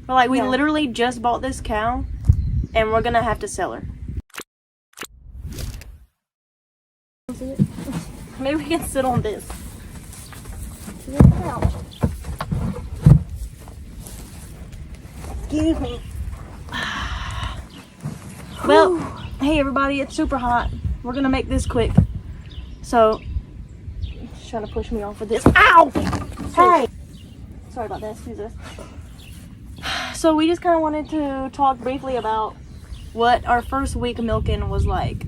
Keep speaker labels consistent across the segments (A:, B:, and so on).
A: But like, we literally just bought this cow, and we're gonna have to sell her. Maybe we can sit on this.
B: Excuse me.
A: Well, hey everybody, it's super hot. We're gonna make this quick. So, she's trying to push me off with this. Ow! Hey! Sorry about that, excuse us. So we just kind of wanted to talk briefly about what our first week of milking was like.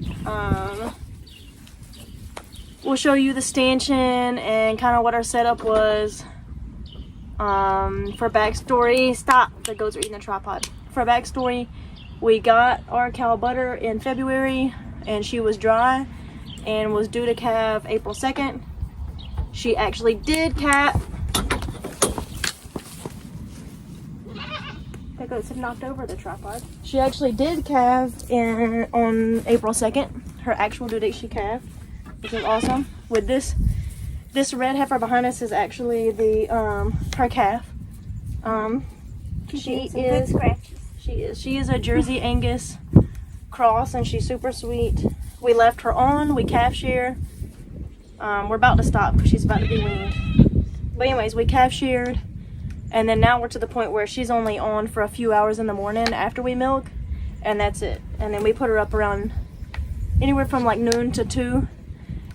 A: We'll show you the stanchion and kind of what our setup was. For backstory, stop, the goats are eating the tripod. For backstory, we got our cow butter in February and she was dry and was due to calve April 2nd. She actually did calve. The goats have knocked over the tripod. She actually did calve on April 2nd. Her actual due date she calved, which is awesome. With this red heifer behind us is actually the her calf. She is a Jersey Angus cross and she's super sweet. We left her on, we calf sheared. We're about to stop because she's about to be weaned. But anyways, we calf sheared, and then now we're to the point where she's only on for a few hours in the morning after we milk, and that's it. And then we put her up around anywhere from like noon to 2,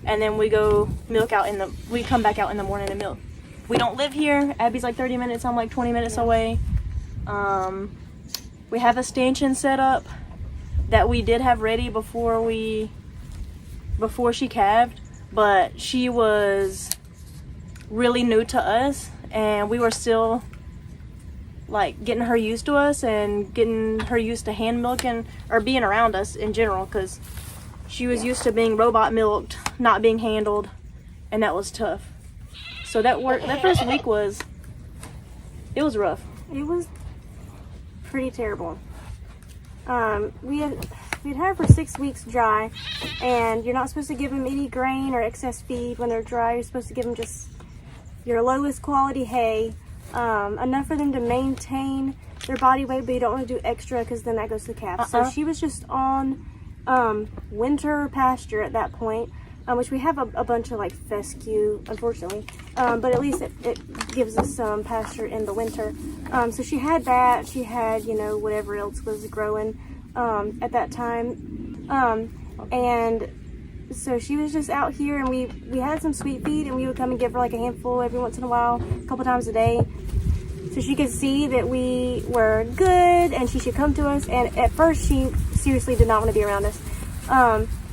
A: and then we go milk out we come back out in the morning and milk. We don't live here. Abby's like 30 minutes, I'm like 20 minutes away. We have a stanchion set up that we did have ready before she calved, but she was really new to us and we were still like getting her used to us and getting her used to hand milking or being around us in general, because she was used to being robot milked, not being handled, and that was tough. So that first week was rough.
B: It was pretty terrible. We'd had her for 6 weeks dry, and you're not supposed to give them any grain or excess feed when they're dry. You're supposed to give them just your lowest quality hay, enough for them to maintain their body weight, but you don't want to do extra because then that goes to the calf. So she was just on winter pasture at that point, which we have a bunch of like fescue, unfortunately, but at least it gives us some pasture in the winter. So she had that, she had, whatever else was growing at that time, and so she was just out here, and we had some sweet feed, and we would come and give her like a handful every once in a while, a couple times a day, so she could see that we were good and she should come to us. And at first she seriously did not want to be around us.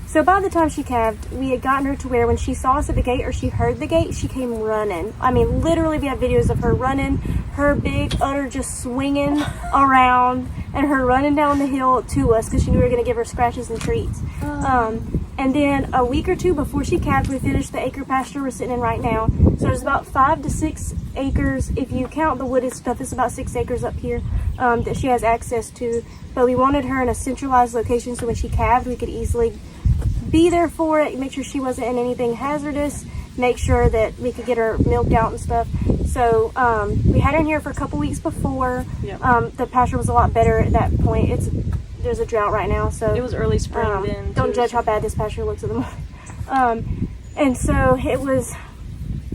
B: So by the time she calved, we had gotten her to where when she saw us at the gate or she heard the gate, she came running. I mean, literally we have videos of her running, her big udder just swinging around, and her running down the hill to us because she knew we were going to give her scratches and treats. And then a week or two before she calved, we finished the acre pasture we're sitting in right now. So there's about 5 to 6 acres. If you count the wooded stuff, it's about 6 acres up here that she has access to. But we wanted her in a centralized location so when she calved, we could easily be there for it, make sure she wasn't in anything hazardous, make sure that we could get her milked out and stuff. So we had her in here for a couple weeks before. The pasture was a lot better at that point. There's a drought right now, so
A: it was early spring then.
B: Don't judge how bad this pasture looks at the moment. And so it was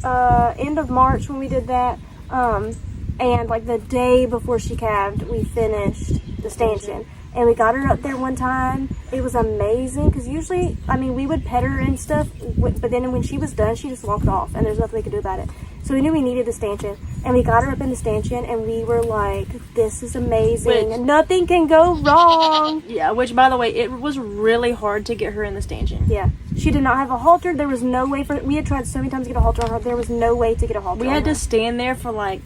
B: end of March when we did that, and like the day before she calved, we finished the stanchion. And we got her up there one time. It was amazing because usually, I mean, we would pet her and stuff, but then when she was done, she just walked off and there's nothing we could do about it. So we knew we needed the stanchion, and we got her up in the stanchion, and we were like, this is amazing. Nothing can go wrong.
A: Yeah, which by the way, it was really hard to get her in the stanchion.
B: Yeah. She did not have a halter. There was no way we had tried so many times to get a halter on her. There was no way to get a halter on her.
A: We had to stand there for like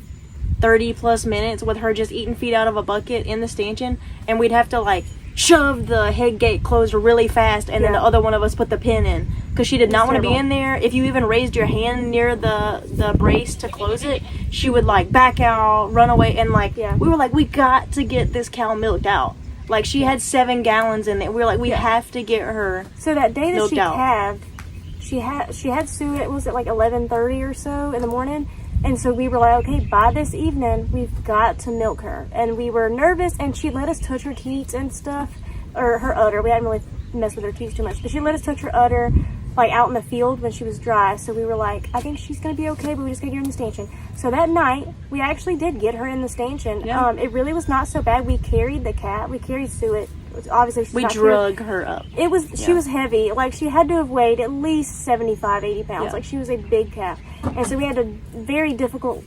A: 30 plus minutes with her just eating feed out of a bucket in the stanchion, and we'd have to like shove the head gate closed really fast, and then the other one of us put the pin in because she did not want to be in there. If you even raised your hand near the brace to close it, she would like back out, run away, and like we were like, we got to get this cow milked out. Like she had 7 gallons in there. We were like, we have to get her.
B: So that day that she
A: out.
B: calved, she had Sue. It was at like 11:30 or so in the morning. And so we were like, okay, by this evening, we've got to milk her. And we were nervous, and she let us touch her teats and stuff, or her udder. We hadn't really messed with her teats too much, but she let us touch her udder, like out in the field when she was dry. So we were like, I think she's going to be okay, but we just got to get her in the stanchion. So that night, we actually did get her in the stanchion.
A: Yeah.
B: It really was not so bad. We carried the cat. We carried Suet. Obviously, she's
A: We
B: not
A: drug her up.
B: It was she was heavy. Like, she had to have weighed at least 75, 80 pounds.
A: Yeah.
B: Like, she was a big calf. And so we had to very difficult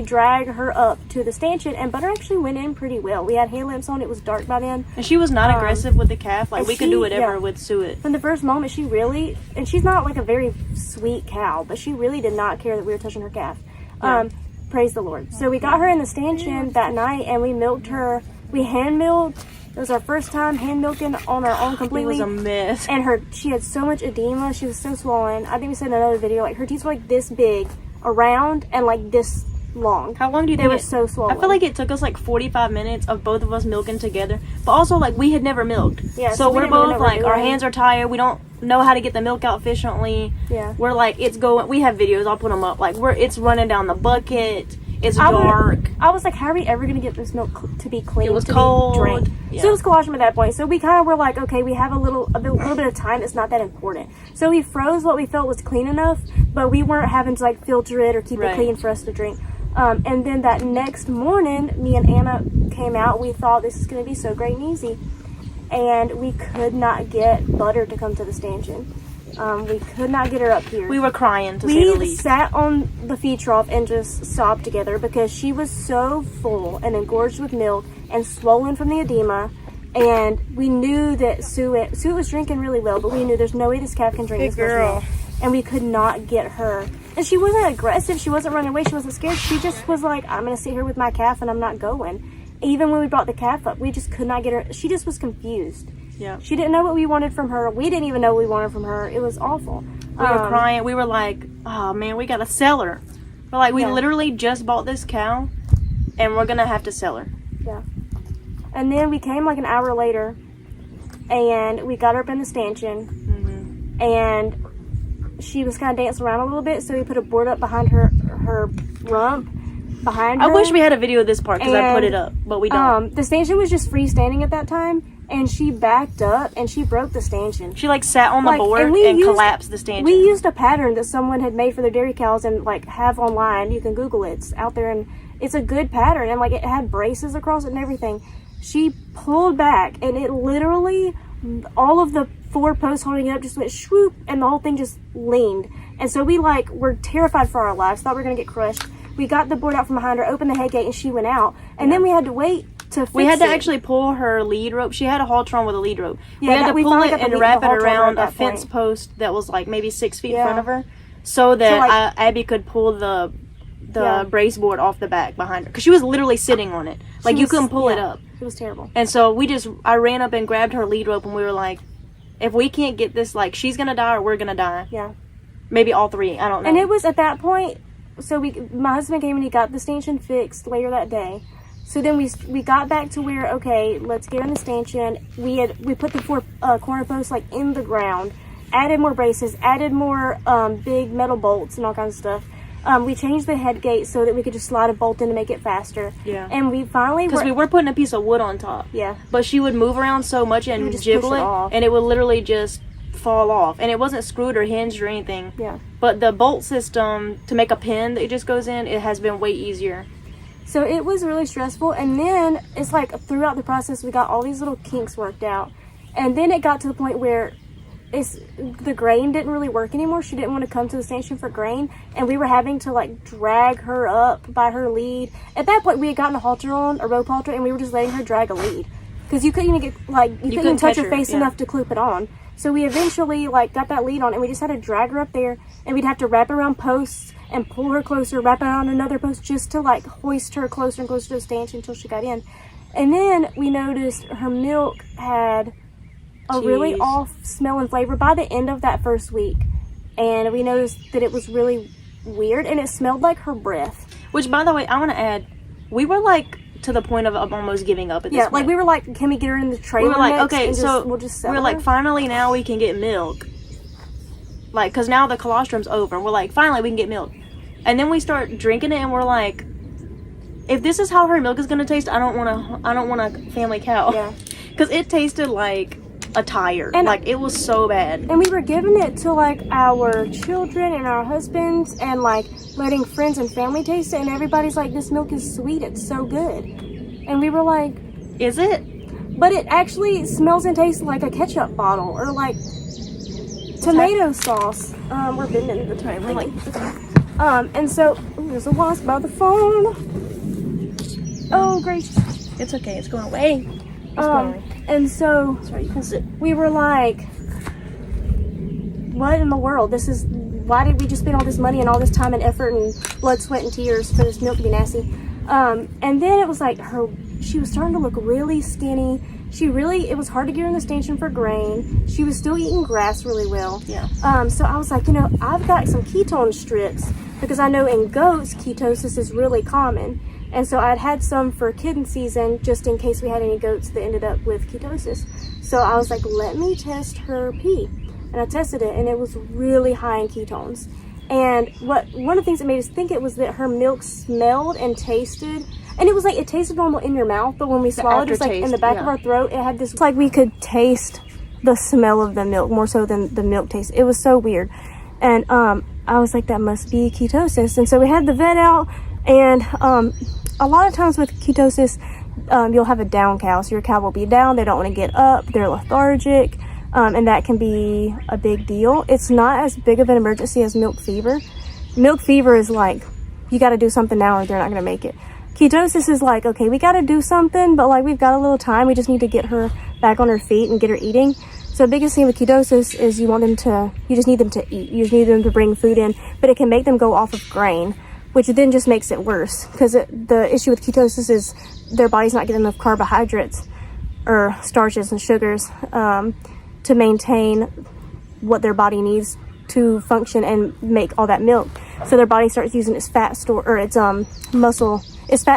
B: drag her up to the stanchion, and Butter actually went in pretty well. We had headlamps on. It was dark by then.
A: And she was not aggressive with the calf. Like, we could do whatever with Suet.
B: From the first moment, she really, and she's not like a very sweet cow, but she really did not care that we were touching her calf.
A: Yeah.
B: Praise the Lord. So we got her in the stanchion that night, and we milked her. We hand milked. It was our first time hand milking on our own completely.
A: It was a mess.
B: And she had so much edema. She was so swollen. I think we said in another video, like, her teeth were like this big around and like this long.
A: How long do you think
B: they were so swollen?
A: I feel like it took us like 45 minutes of both of us milking together. But also, like, we had never milked.
B: Yeah,
A: so
B: we
A: we're
B: didn't really know
A: both
B: what
A: like,
B: we're
A: our
B: doing.
A: hands are tired. We don't know how to get the milk out efficiently.
B: Yeah.
A: We're like, it's going. We have videos. I'll put them up. Like, it's running down the bucket. It's dark.
B: I was like, how are we ever going to get this milk to be clean?
A: It was
B: to
A: cold.
B: Be drank?
A: Yeah.
B: So it was colostrum at that point. So we kind of were like, okay, we have a little bit of time. It's not that important. So we froze what we felt was clean enough, but we weren't having to like filter it or keep it clean for us to drink. And then that next morning, me and Anna came out. We thought this is going to be so great and easy. And we could not get Butter to come to the stanchion. We could not get her up here.
A: We were crying, to say the
B: We
A: least.
B: sat on the feed trough and just sobbed together because she was so full and engorged with milk and swollen from the edema. And we knew that Suet was drinking really well, but we knew there's no way this calf can drink this much milk. And we could not get her. And she wasn't aggressive. She wasn't running away. She wasn't scared. She just was like, I'm going to sit here with my calf and I'm not going. Even when we brought the calf up, we just could not get her. She just was confused.
A: Yeah.
B: She didn't know what we wanted from her. We didn't even know what we wanted from her. It was awful.
A: We were crying. We were like, oh man, we gotta sell her. We're like, we literally just bought this cow and we're gonna have to sell her.
B: Yeah. And then we came like an hour later and we got her up in the stanchion. And she was kind of dancing around a little bit, so we put a board up behind her rump behind her.
A: I wish we had a video of this part because I put it up, but we don't.
B: The stanchion was just freestanding at that time, and she backed up and she broke the stanchion.
A: She like sat on the board and collapsed the stanchion.
B: We used a pattern that someone had made for their dairy cows and like have online. You can Google it. It's out there, and it's a good pattern, and like it had braces across it and everything. She pulled back, and it literally, all of the 4 posts holding it up just went swoop, and the whole thing just leaned. And so we like were terrified for our lives, thought we were gonna get crushed. We got the board out from behind her, opened the head gate, and she went out. And then we had to wait to fix it.
A: We had to actually pull her lead rope. She had a halter on with a lead rope.
B: Yeah,
A: we had to pull it and wrap it around a
B: that
A: fence
B: point.
A: post that was like maybe 6 feet in front of her, so that Abby could pull the brace board off the back behind her, because she was literally sitting on it. Like, you couldn't pull it up.
B: It was terrible.
A: And so I ran up and grabbed her lead rope, and we were like, if we can't get this, like, she's gonna die or we're gonna die.
B: Yeah.
A: Maybe all three. I don't know.
B: And it was at that point. So my husband came and he got the stanchion fixed later that day. So then we got back to where, okay, let's get in the stanchion. We put the 4 corner posts like in the ground, added more braces, added more big metal bolts and all kinds of stuff. We changed the head gate so that we could just slide a bolt in to make it faster.
A: Yeah.
B: And we finally
A: because we were putting a piece of wood on top.
B: Yeah.
A: But she would move around so much and
B: just
A: jiggle
B: push it
A: it,
B: off.
A: and it would literally just fall off. And it wasn't screwed or hinged or anything.
B: Yeah.
A: But the bolt system to make a pin that it just goes in, it has been way easier.
B: So it was really stressful. And then it's like throughout the process, we got all these little kinks worked out. And then it got to the point where the grain didn't really work anymore. She didn't want to come to the stanchion for grain, and we were having to like drag her up by her lead. At that point, we had gotten a rope halter, and we were just letting her drag a lead because you couldn't even get you couldn't even touch her face enough to clip it on. So we eventually like got that lead on, and we just had to drag her up there, and we'd have to wrap around posts and pull her closer, wrap around another post just to like hoist her closer and closer to the stanchion until she got in. And then we noticed her milk had a really off smell and flavor by the end of that first week, and we noticed that it was really weird, and it smelled like her breath.
A: Which, by the way, I want to add, we were like to the point of almost giving up at this point.
B: Like we were like, can we get her in the trailer?
A: We were like,
B: next
A: okay,
B: and
A: so
B: we'll just sell
A: we're
B: her?
A: like, finally now we can get milk. Like, because now the colostrum's over. We're like, finally we can get milk. And then we start drinking it, and we're like, if this is how her milk is gonna taste, I don't want a family cow.
B: Yeah.
A: Because it tasted like a tire.
B: And
A: like, it was so bad.
B: And we were giving it to like our children and our husbands, and like letting friends and family taste it, and everybody's like, this milk is sweet, it's so good. And we were like,
A: Is it?
B: but it actually smells and tastes like a ketchup bottle or like tomato sauce. We're bending the timer like this. And so, ooh, there's a wasp by the phone. Oh, gracious.
A: It's okay. It's going away. It's going away.
B: And so
A: Sorry, you can sit.
B: we were like, what in the world? Why did we just spend all this money and all this time and effort and blood, sweat, and tears for this milk to be nasty? And then it was like she was starting to look really skinny. It was hard to get her in the stanchion for grain. She was still eating grass really well.
A: Yeah.
B: So I was like, I've got some ketone strips because I know in goats, ketosis is really common. And so I'd had some for kitten season just in case we had any goats that ended up with ketosis. So I was like, let me test her pee. And I tested it, and it was really high in ketones. And one of the things that made us think it was that her milk smelled and tasted, and it was like, it tasted normal in your mouth, but when we swallowed, it was like in the back of our throat, it had this, like we could taste the smell of the milk more so than the milk taste. It was so weird. And I was like, that must be ketosis. And so we had the vet out, and a lot of times with ketosis, you'll have a down cow. So your cow will be down, they don't want to get up, they're lethargic. And that can be a big deal. It's not as big of an emergency as milk fever. Milk fever is like, you got to do something now or they're not going to make it. Ketosis is like, okay, we got to do something, but like we've got a little time. We just need to get her back on her feet and get her eating. So the biggest thing with ketosis is you just need them to eat. You just need them to bring food in, but it can make them go off of grain, which then just makes it worse. Because the issue with ketosis is their body's not getting enough carbohydrates or starches and sugars to maintain what their body needs to function and make all that milk. So their body starts using its fat fat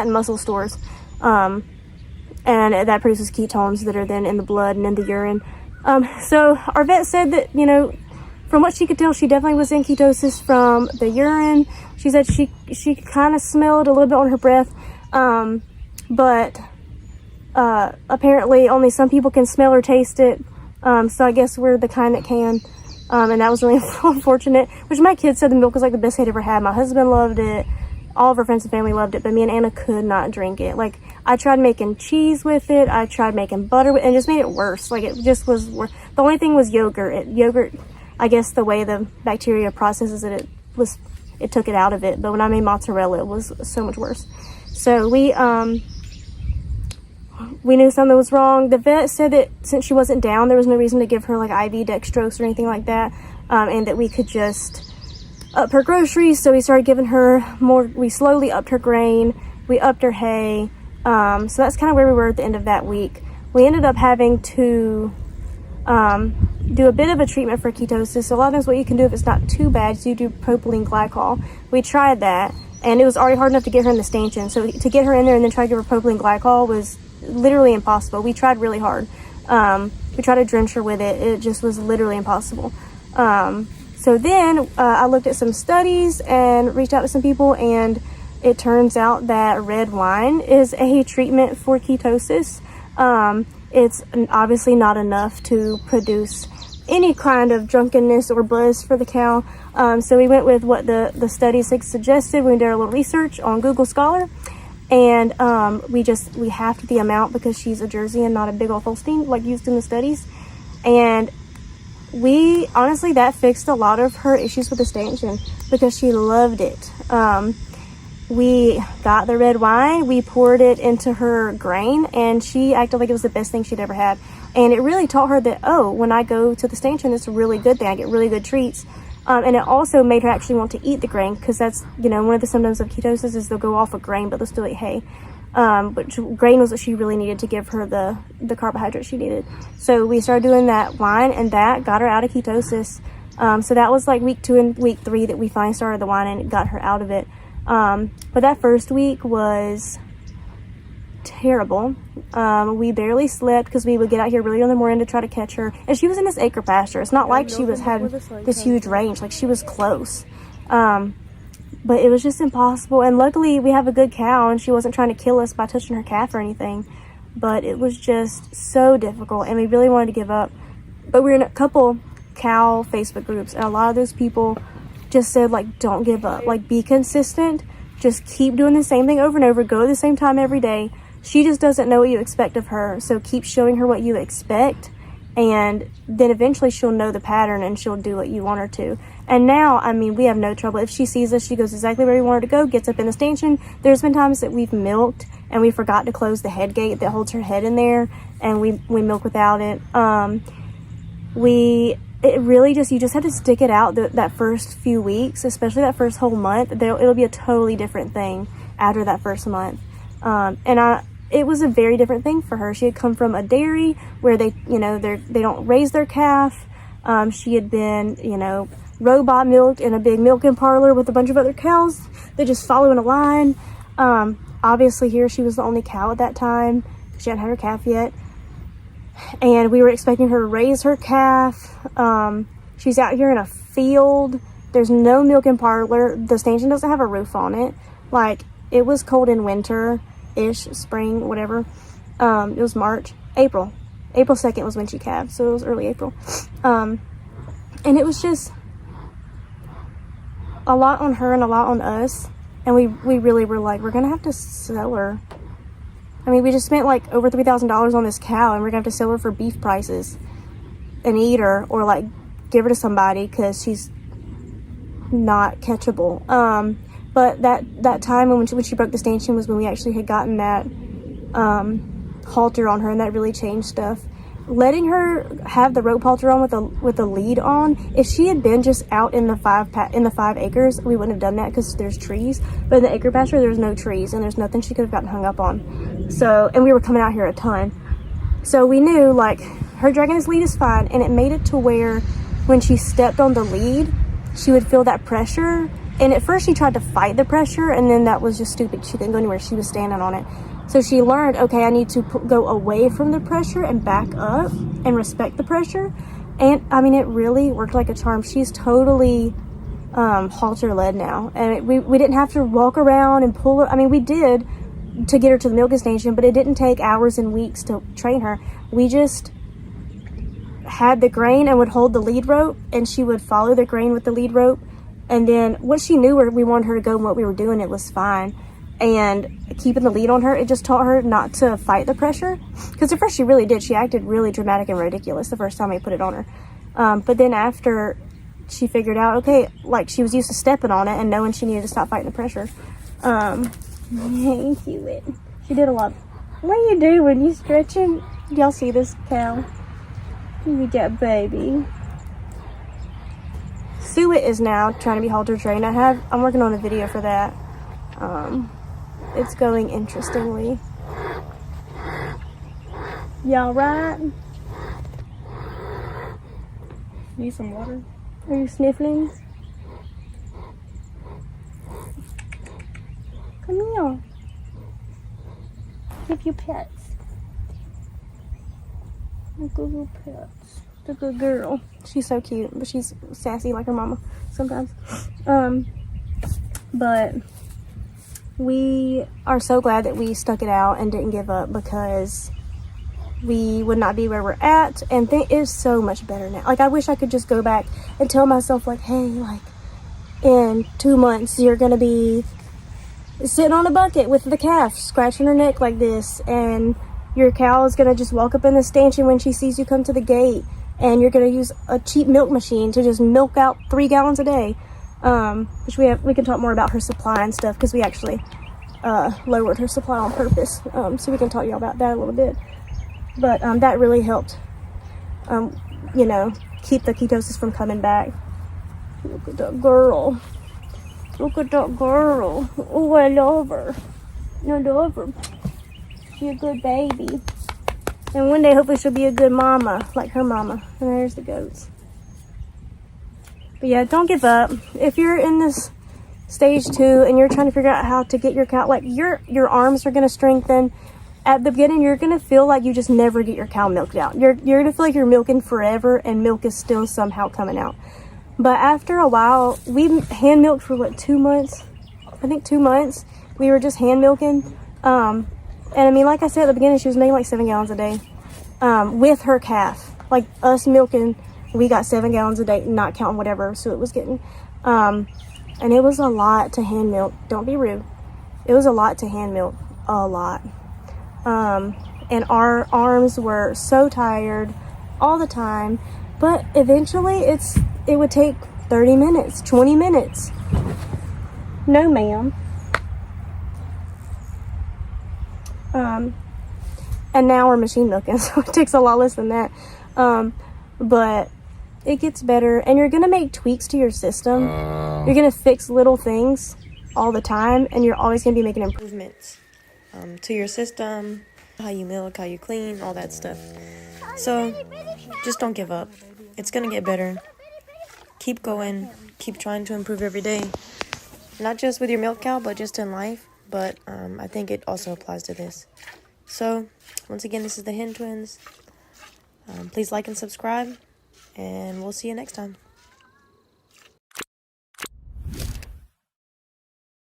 B: and muscle stores, and that produces ketones that are then in the blood and in the urine. So our vet said that, from what she could tell, she definitely was in ketosis from the urine. She said she kind of smelled a little bit on her breath, but apparently only some people can smell or taste it. So I guess we're the kind that can, and that was really unfortunate, which my kids said the milk was like the best they'd ever had. My husband loved it. All of our friends and family loved it, but me and Anna could not drink it. Like, I tried making cheese with it. I tried making butter with it, and it just made it worse. Like, it just was worse. The only thing was yogurt. Yogurt, I guess the way the bacteria processes it, it took it out of it. But when I made mozzarella, it was so much worse. So we knew something was wrong. The vet said that since she wasn't down, there was no reason to give her like IV dextrose or anything like that, and that we could just up her groceries. So we started giving her more. We slowly upped her grain. We upped her hay. So that's kind of where we were at the end of that week. We ended up having to do a bit of a treatment for ketosis. So a lot of times what you can do if it's not too bad is you do propylene glycol. We tried that, and it was already hard enough to get her in the stanchion. So to get her in there and then try to give her propylene glycol was literally impossible. We tried really hard. We tried to drench her with it. It just was literally impossible. So then I looked at some studies and reached out to some people, and it turns out that red wine is a treatment for ketosis. It's obviously not enough to produce any kind of drunkenness or buzz for the cow. So we went with what the studies suggested. We did a little research on Google Scholar, and we halved the amount because she's a Jersey and not a big old Holstein like used in the studies. And we honestly, that fixed a lot of her issues with the stanchion because she loved it. We got the red wine, we poured it into her grain, and she acted like it was the best thing she'd ever had. And it really taught her that, when I go to the stanchion, it's a really good thing. I get really good treats. And it also made her actually want to eat the grain, because that's, one of the symptoms of ketosis is they'll go off of grain, but they'll still eat hay. But grain was what she really needed to give her the carbohydrates she needed. So we started doing that wine, and that got her out of ketosis. So that was like week 2 and week 3 that we finally started the wine and got her out of it. But that first week was terrible. We barely slept because we would get out here really early in the morning to try to catch her. And she was in this acre pasture. It's not like she had this huge range. Like, she was close. but it was just impossible. And luckily we have a good cow and she wasn't trying to kill us by touching her calf or anything, but it was just so difficult and we really wanted to give up. But we're in a couple cow Facebook groups and a lot of those people just said, like, don't give up, like, be consistent, just keep doing the same thing over and over, go at the same time every day. She just doesn't know what you expect of her, so keep showing her what you expect, and then eventually she'll know the pattern and she'll do what you want her to. And now, I mean, we have no trouble. If she sees us, she goes exactly where we want her to go, gets up in the stanchion. There's been times that we've milked and we forgot to close the head gate that holds her head in there, and we milk without it. It really just, you just have to stick it out that first few weeks, especially that first whole month. It'll be a totally different thing after that first month. It was a very different thing for her. She had come from a dairy where they don't raise their calf. She had been, robot milked in a big milking parlor with a bunch of other cows. They just follow in a line. Obviously here she was the only cow at that time. She hadn't had her calf yet. And we were expecting her to raise her calf. She's out here in a field. There's no milking parlor. The stanchion doesn't have a roof on it. Like, it was cold in winter-ish, spring, whatever. It was March, April 2nd was when she calved, so it was early April. And it was just a lot on her and a lot on us. And we really were like, we're gonna have to sell her. I mean, we just spent like over $3,000 on this cow, and we're gonna have to sell her for beef prices and eat her, or like give her to somebody because she's not catchable. But that time when she broke the stanchion was when we actually had gotten that halter on her, and that really changed stuff. Letting her have the rope halter on with a lead on, if she had been just out in the 5 acres, we wouldn't have done that because there's trees. But in the acre pasture, there's no trees and there's nothing she could have gotten hung up on. So, and we were coming out here a ton, so we knew, like, her dragging this lead is fine. And it made it to where when she stepped on the lead, she would feel that pressure. And at first she tried to fight the pressure, and then that was just stupid. She couldn't go anywhere. She was standing on it. So she learned, okay, I need to go away from the pressure and back up and respect the pressure. And I mean, it really worked like a charm. She's totally halter led now. And we didn't have to walk around and pull her. I mean, we did to get her to the milking station, but it didn't take hours and weeks to train her. We just had the grain and would hold the lead rope, and she would follow the grain with the lead rope. And then once she knew where we wanted her to go and what we were doing, it was fine. And keeping the lead on her, it just taught her not to fight the pressure. Because at first she really did. She acted really dramatic and ridiculous the first time we put it on her. But then after she figured out, okay, like, she was used to stepping on it and knowing she needed to stop fighting the pressure. Thank you. She did a lot. What are you doing? You stretching? Y'all see this cow? We got baby. Suet is now trying to be halter trained. I'm working on a video for that. It's going interestingly. Y'all right?
A: Need some water?
B: Are you sniffling? Come here. Give you pets. Look at your pets. The good girl. She's so cute, but she's sassy like her mama sometimes. But we are so glad that we stuck it out and didn't give up, because we would not be where we're at, and it is so much better now. Like, I wish I could just go back and tell myself, like, hey, like, in 2 months you're gonna be sitting on a bucket with the calf scratching her neck like this, and your cow is gonna just walk up in the stanchion when she sees you come to the gate, and you're gonna use a cheap milk machine to just milk out 3 gallons a day. Which we can talk more about her supply and stuff, because we actually lowered her supply on purpose. So we can talk to y'all about that a little bit. But that really helped, keep the ketosis from coming back. Look at that girl. Look at that girl. Oh, I love her. I love her. She's a good baby. And one day, hopefully, she'll be a good mama, like her mama. And there's the goats. But yeah, don't give up. If you're in this stage 2 and you're trying to figure out how to get your cow, like, your arms are going to strengthen. At the beginning, you're going to feel like you just never get your cow milked out. You're going to feel like you're milking forever and milk is still somehow coming out. But after a while, we hand milked for 2 months. I think 2 months, we were just hand milking. And I mean, like I said at the beginning, she was making like 7 gallons a day with her calf. Like us milking, we got 7 gallons a day, not counting whatever Suet was getting. And it was a lot to hand milk. Don't be rude. It was a lot to hand milk, a lot. And our arms were so tired all the time. But eventually, it would take 30 minutes, 20 minutes. No, ma'am. And now we're machine milking, so it takes a lot less than that. But it gets better, and you're gonna make tweaks to your system. You're gonna fix little things all the time, and you're always gonna be making improvements to your system, how you milk, how you clean, all that stuff. So just don't give up. It's gonna get better. Keep going. Keep trying to improve every day. Not just with your milk cow, but just in life. But I think it also applies to this. So, once again, this is the Hen Twins. Please like and subscribe, and we'll see you next time.